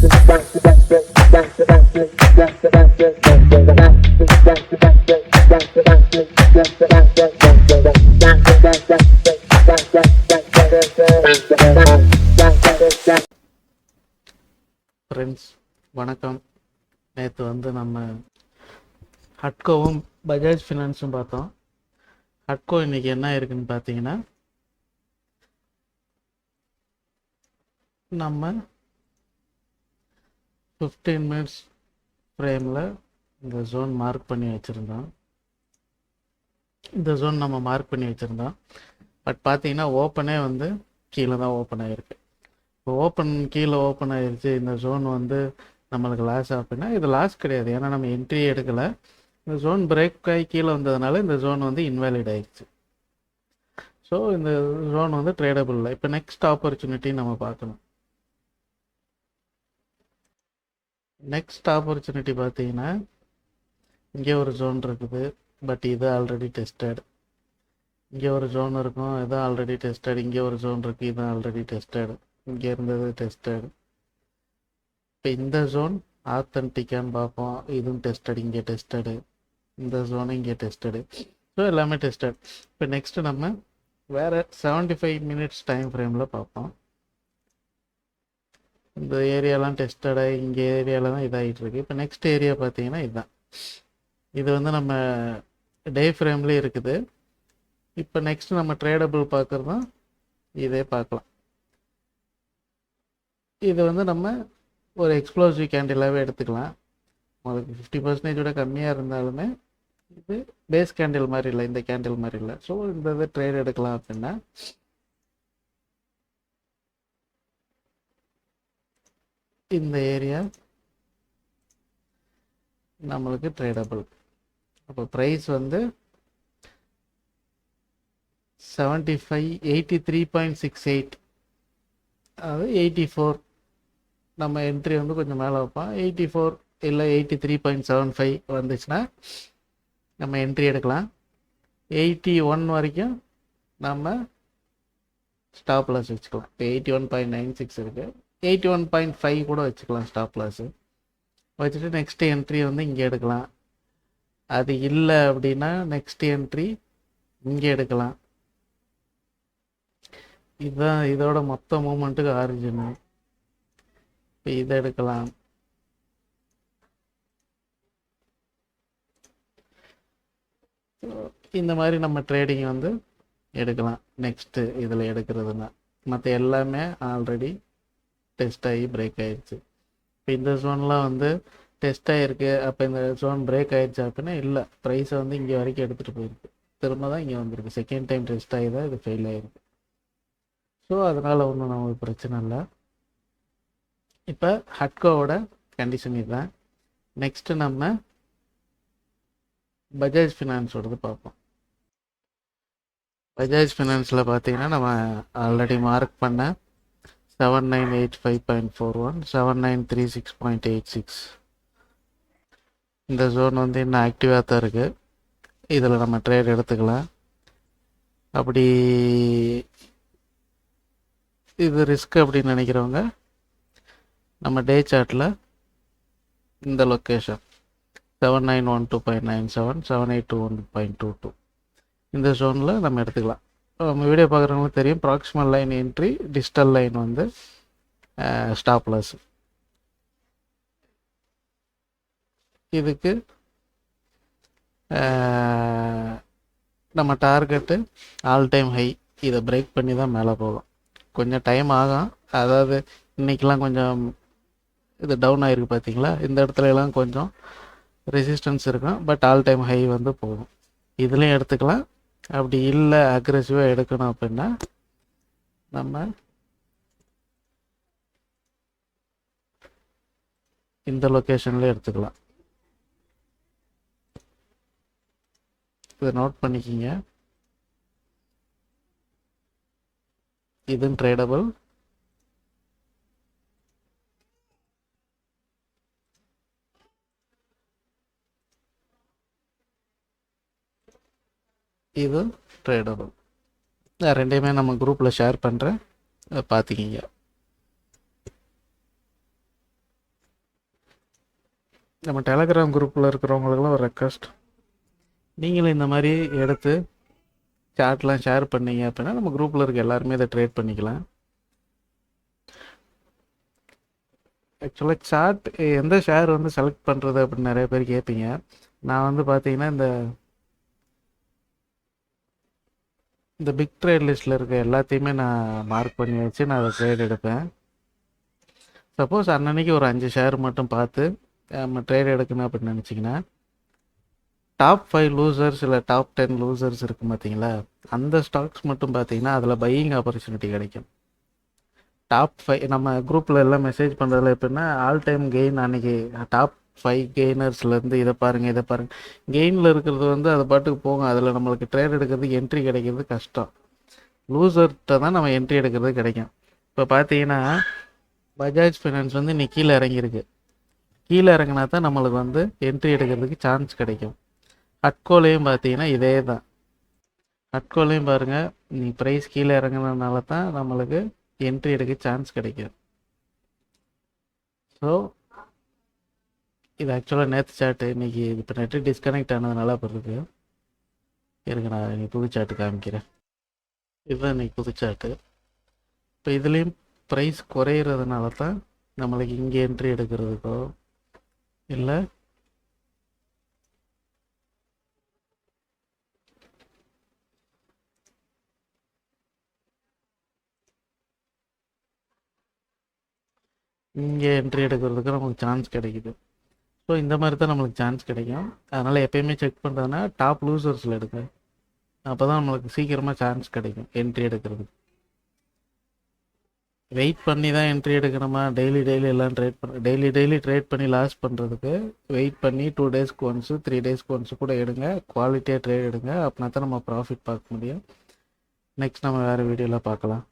Friends வணக்கம். நேற்று வந்து நம்ம ஹட்கோவும் பஜாஜ் ஃபினான்ஸும் பார்த்தோம். ஹட்கோ இன்னைக்கு என்ன இருக்குன்னு பார்த்தீங்கன்னா, நம்ம 15 மினிட்ஸ் ஃப்ரேமில் இந்த ஜோன் மார்க் பண்ணி வச்சுருந்தோம். பட் பார்த்தீங்கன்னா ஓப்பனே வந்து கீழே தான் ஓப்பன் ஆகிருக்கு. இப்போ கீழே ஓப்பன் ஆகிருச்சு. இந்த ஜோன் வந்து நம்மளுக்கு லாஸ் அப்படின்னா இது லாஸ் கிடையாது, ஏன்னா நம்ம என்ட்ரி எடுக்கலை. இந்த ஜோன் பிரேக் ஆகி கீழே வந்ததுனால இந்த ஜோன் வந்து இன்வேலிட் ஆகிடுச்சு. ஸோ இந்த ஜோன் வந்து ட்ரேடபிள் இல்லை. இப்போ நெக்ஸ்ட் ஆப்பர்ச்சுனிட்டி நம்ம பார்க்கணும். நெக்ஸ்ட் ஆப்பர்ச்சுனிட்டி பார்த்தீங்கன்னா, இங்கே ஒரு ஜோன் இருக்குது, பட் இது ஆல்ரெடி டெஸ்டட். இங்கே ஒரு ஜோன் இருக்கும், இது ஆல்ரெடி டெஸ்டட். இங்கே ஒரு ஜோன் இருக்குது, இது ஆல்ரெடி டெஸ்டட். இங்கே இருந்தது டெஸ்டட். இப்போ இந்த ஜோன் ஆத்தன்டிக்கான்னு பார்ப்போம். இதுவும் டெஸ்டட், இங்கே டெஸ்டடு. இந்த ஜோனும் இங்கே டெஸ்டடு. ஸோ எல்லாமே டெஸ்டட். இப்போ நெக்ஸ்ட்டு நம்ம வேறு 75 மினிட்ஸ் டைம் ஃப்ரேமில் பார்ப்போம். இந்த ஏரியாலாம் டெஸ்டடாக இங்கே ஏரியாவில் தான் இதாகிட்டு இருக்கு. இப்போ நெக்ஸ்ட் ஏரியா பார்த்தீங்கன்னா இதுதான். இது வந்து நம்ம டே ஃப்ரேம்லேயே இருக்குது. இப்போ நெக்ஸ்ட் நம்ம ட்ரேடபிள் பார்க்குறது தான் இதே பார்க்கலாம். இது வந்து நம்ம ஒரு எக்ஸ்ப்ளோசிவ் கேண்டிலாகவே எடுத்துக்கலாம். உங்களுக்கு 50% கம்மியாக இருந்தாலுமே இது பேஸ் கேண்டில் மாதிரி இல்லை, இந்த கேண்டில் மாதிரி இல்லை. ஸோ இந்த இது ட்ரேட் எடுக்கலாம் அப்படின்னா இந்த ஏரியா நம்மளுக்கு ட்ரேடபிள். அப்போ ப்ரைஸ் வந்து 83.68, அதாவது 84. நம்ம என்ட்ரி வந்து கொஞ்சம் மேலே வைப்போம். 84 இல்லை 83.75 வந்துச்சுன்னா நம்ம என்ட்ரி எடுக்கலாம். 81 வரைக்கும் நம்ம ஸ்டாப் லாஸ் வச்சுக்கலாம். இப்போ 81.96 இருக்குது, 81.5 கூட வச்சுக்கலாம் ஸ்டாப் லாஸு வச்சுட்டு நெக்ஸ்ட் என்ட்ரி வந்து இங்கே எடுக்கலாம். அது இல்லை அப்படின்னா நெக்ஸ்ட் என்ட்ரி இங்கே எடுக்கலாம். இதுதான் இதோட மொத்த மூமெண்ட்டுக்கு ஆரிஜினு. இப்போ இதை எடுக்கலாம். இந்த மாதிரி நம்ம ட்ரேடிங் வந்து எடுக்கலாம். நெக்ஸ்ட்டு இதில் எடுக்கிறதுனா மற்ற எல்லாமே ஆல்ரெடி டெஸ்ட் ஆகி பிரேக் ஆகிடுச்சு. இப்போ இந்த ஜோன்லாம் வந்து டெஸ்ட் ஆகிருக்கு. அப்போ இந்த ஜோன் பிரேக் ஆகிடுச்சு அப்படின்னா இல்லை, ப்ரைஸை வந்து இங்கே வரைக்கும் எடுத்துகிட்டு போயிருக்கு, திரும்ப தான் இங்கே வந்திருக்கு. செகண்ட் டைம் டெஸ்ட் ஆகி தான் இது ஃபெயில் ஆகிருக்கு. ஸோ அதனால் ஒன்றும் நமக்கு பிரச்சனை இல்லை. இப்போ ஹட்கோவோட கண்டிஷன் இதுதான். நெக்ஸ்ட்டு நம்ம பஜாஜ் ஃபினான்ஸோடது பார்ப்போம். பஜாஜ் ஃபினான்ஸில் பார்த்தீங்கன்னா நம்ம ஆல்ரெடி மார்க் பண்ண 7985.41, 7936.86 இந்த ஜோன் வந்து இன்னும் ஆக்டிவாக தான் இருக்குது. இதில் நம்ம ட்ரேட் எடுத்துக்கலாம். அப்படி இது ரிஸ்க் அப்படின்னு நினைக்கிறவங்க நம்ம டே சார்ட்டில் இந்த லொக்கேஷன் 7912.97, 7821.22 இந்த ஜோனில் நம்ம எடுத்துக்கலாம். நம்ம வீடியோ பார்க்குறவங்களுக்கு தெரியும், proximal line entry, digital line வந்து ஸ்டாப் லாஸ். இதுக்கு நம்ம டார்கெட்டு ஆல் டைம் ஹை. இதை பிரேக் பண்ணி தான் மேலே போகும். கொஞ்சம் டைம் ஆகும். அதாவது இன்றைக்கெலாம் கொஞ்சம் இது டவுன் ஆகிருக்கு பார்த்தீங்களா, இந்த இடத்துலலாம் கொஞ்சம் ரெசிஸ்டன்ஸ் இருக்கும். பட் ஆல் டைம் ஹை வந்து போகும். இதுலேயும் எடுத்துக்கலாம். அப்படி இல்லை அக்ரெசிவாக எடுக்கணும் அப்படின்னா நம்ம இந்த லொக்கேஷன்ல எடுத்துக்கலாம். இதை நோட் பண்ணிக்கிங்க. இதுவும் ட்ரேடபிள். இது ட்ரேடபிள். ரெண்டையுமே நம்ம குரூப்பில் ஷேர் பண்ணுறேன், பார்த்துக்கிங்க. நம்ம டெலகிராம் குரூப்பில் இருக்கிறவங்களுக்குலாம் ஒரு ரெக்வஸ்ட், நீங்களும் இந்த மாதிரி எடுத்து சார்ட்லாம் ஷேர் பண்ணீங்க அப்படின்னா நம்ம குரூப்பில் இருக்க எல்லாருமே இதை ட்ரேட் பண்ணிக்கலாம். ஆக்சுவலாக சார்ட் எந்த ஷேர் வந்து செலக்ட் பண்ணுறது அப்படின்னு நிறைய பேர் கேட்பீங்க. நான் வந்து பார்த்தீங்கன்னா இந்த பிக் ட்ரேட் லிஸ்ட்டில் இருக்க எல்லாத்தையுமே நான் மார்க் பண்ணி வச்சு நான் அதை ட்ரேட் எடுப்பேன். சப்போஸ் அன்னன்னைக்கு ஒரு 5 ஷேர் மட்டும் பார்த்து நம்ம ட்ரேட் எடுக்கணும் அப்படின்னு நினச்சிங்கன்னா, டாப் 5 லூசர்ஸ் இல்லை டாப் 10 லூசர்ஸ் இருக்குது பார்த்தீங்களா, அந்த ஸ்டாக்ஸ் மட்டும் பார்த்தீங்கன்னா அதில் பையிங் ஆப்பர்ச்சுனிட்டி கிடைக்கும். டாப் 5 நம்ம குரூப்பில் எல்லாம் மெசேஜ் பண்ணுறதுல எப்படின்னா ஆல் டைம் கெயின் அன்றைக்கி டாப் 5 கெய்னர்ஸ்லேருந்து இதை பாருங்கள் கெயினில் இருக்கிறது வந்து அது பாட்டுக்கு போகும். அதில் நம்மளுக்கு ட்ரேட் எடுக்கிறதுக்கு என்ட்ரி கிடைக்கிறது கஷ்டம். லூசர்கிட்ட தான் நம்ம என்ட்ரி எடுக்கிறது கிடைக்கும். இப்போ பார்த்தீங்கன்னா பஜாஜ் ஃபைனான்ஸ் வந்து இன்னைக்கு கீழே இறங்கியிருக்கு. கீழே இறங்கினா தான் நம்மளுக்கு வந்து என்ட்ரி எடுக்கிறதுக்கு சான்ஸ் கிடைக்கும். ஹட்கோலையும் பார்த்தீங்கன்னா இதே தான். ஹட்கோலையும் பாருங்கள், நீ ப்ரைஸ் கீழே இறங்கினதுனால தான் நம்மளுக்கு என்ட்ரி எடுக்க சான்ஸ் கிடைக்கும். ஸோ இது ஆக்சுவலாக நேற்று சார்ட்டு, இன்றைக்கி இப்போ நெட்டு டிஸ்கனெக்ட் ஆனதுனால இப்போ இருக்குது. இருக்கு, நான் இன்றைக்கி புது சார்ட்டு காமிக்கிறேன். இதுதான் இன்றைக்கி புது சார்ட்டு. இப்போ இதுலேயும் ப்ரைஸ் குறையிறதுனால தான் நம்மளுக்கு இங்கே என்ட்ரி எடுக்கிறதுக்கோ இல்லை இங்கே என்ட்ரி எடுக்கிறதுக்கு நமக்கு சான்ஸ் கிடைக்குது. ஸோ இந்த மாதிரி தான் நம்மளுக்கு சான்ஸ் கிடைக்கும். அதனால் எப்போயுமே செக் பண்ணுறதுனா டாப் லூசர்ஸில் எடுங்க. அப்போ தான் நம்மளுக்கு சீக்கிரமாக சான்ஸ் கிடைக்கும் என்ட்ரி எடுக்கிறதுக்கு. வெயிட் பண்ணி தான் என்ட்ரி எடுக்கணுமா, டெய்லி எல்லாம் டெய்லி ட்ரேட் பண்ணி லாஸ் பண்ணுறதுக்கு வெயிட் பண்ணி 2 டேஸ்க்கு ஒன்ஸு 3 டேஸ்க்கு ஒன்ஸு கூட எடுங்க. குவாலிட்டியாக ட்ரேட் எடுங்க. அப்படின்னா தான் நம்ம ப்ராஃபிட் பார்க்க முடியும். நெக்ஸ்ட் நம்ம வேறு வீடியோவில் பார்க்கலாம்.